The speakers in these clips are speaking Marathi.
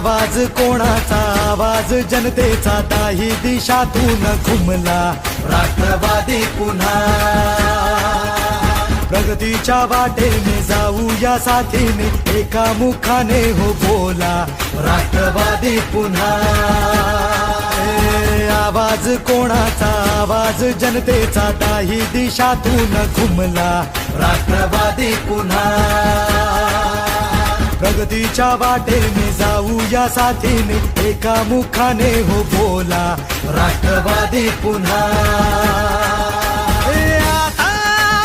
आवाज कोणाचा, आवाज जनतेचा, दाही दिशातून घुमला राष्ट्रवादी पुन्हा. प्रगतीच्या वाटेने जाऊया साथीने, एका मुखाने हो बोला राष्ट्रवादी पुन्हा. आवाज कोणाचा, आवाज जनतेचा, दाही दिशातून घुमला राष्ट्रवादी पुन्हा. प्रगतीच्या वाटेने जाऊया साथीने, एका मुखाने हो बोला राष्ट्रवादी पुन्हा. आता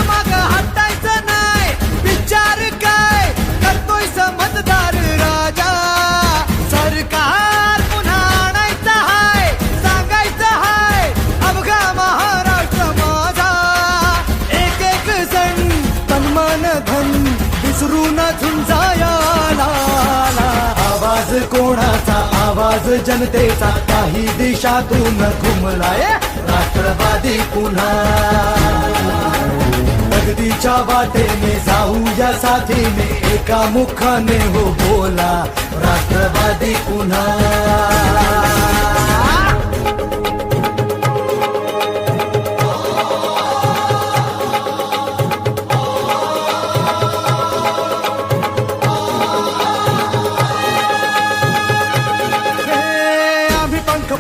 मग हटायचं नाही, विचार काय करतोय समजदार राजा. सरकार पुन्हा आणायचं हाय, सांगायचं हाय अवघा महाराष्ट्र माझा. एक एक जण तन मन धन विसरून झुंजाया. आवाज कोणाचा, आवाज जनतेचा, काही दिशातून घुमलाय राष्ट्रवादी पुन्हा. प्रगतीच्या वाटेने जाऊया साथीने, एका मुखाने हो बोला राष्ट्रवादी पुन्हा.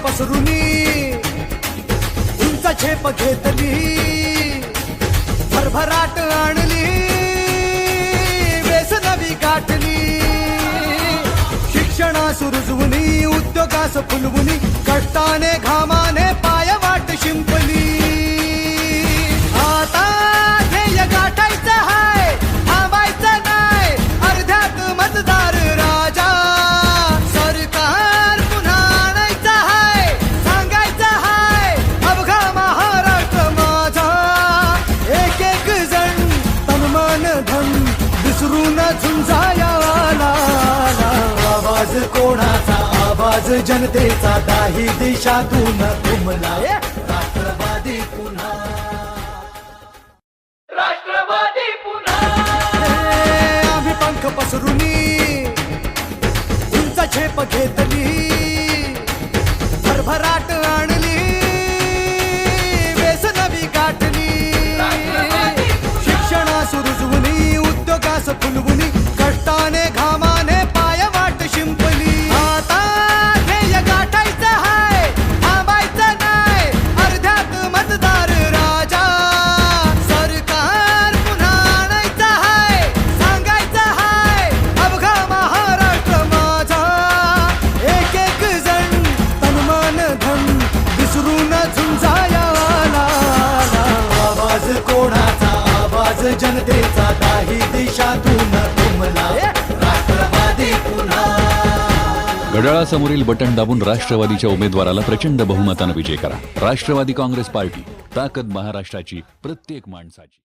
पसरुनी उंच झेप घेतली, भरभराट आणली, वेस नवी गाठली. शिक्षणास रुजवुनी, उद्योगास फुलवुनी, कष्टाने घामाने पायवाट शिंपली. आता ध्येय गाठायचं हाय, थांबायचं नाही, अर्ध्यात मतदार राजा. सरकार पुन्हा आणायचं हाय, सांगायचं हाय अवघा महाराष्ट्र माझा. एक एक जण तन मन धन विसरून झुंजाया. आवाज कोणाचा, आवाज जनतेचा, दाही दिशातून घुमलाय राष्ट्रवादी पुन्हा. राष्ट्रवादी पुन्हा. आम्ही पंख पसरुनी उंच झेप घेतली, भरभराट आणली, वेस नवी गाठली. शिक्षणास रुजवुनी, उद्योगास फुलवुनी, कष्टाने घामाने पायवाट शिंपली. आता ध्येय गाठायचं हाय, थांबायचं नाही, अर्ध्यात मतदार राजा. सरकार पुन्हा आणायचं हाय, सांगायचं हाय अवघा महाराष्ट्र माझा. एक एक जण तन मन धन विसरून झुंजाया. आवाज कोणाचा, आवाज जनतेचा, दाही दिशातून घुमलाय राष्ट्रवादी पुन्हा. घड्याळासमोरील बटन दाबून राष्ट्रवादीच्या उमेदवाराला प्रचंड बहुमतानं विजय करा. राष्ट्रवादी काँग्रेस पार्टी, ताकद महाराष्ट्राची, प्रत्येक माणसाची.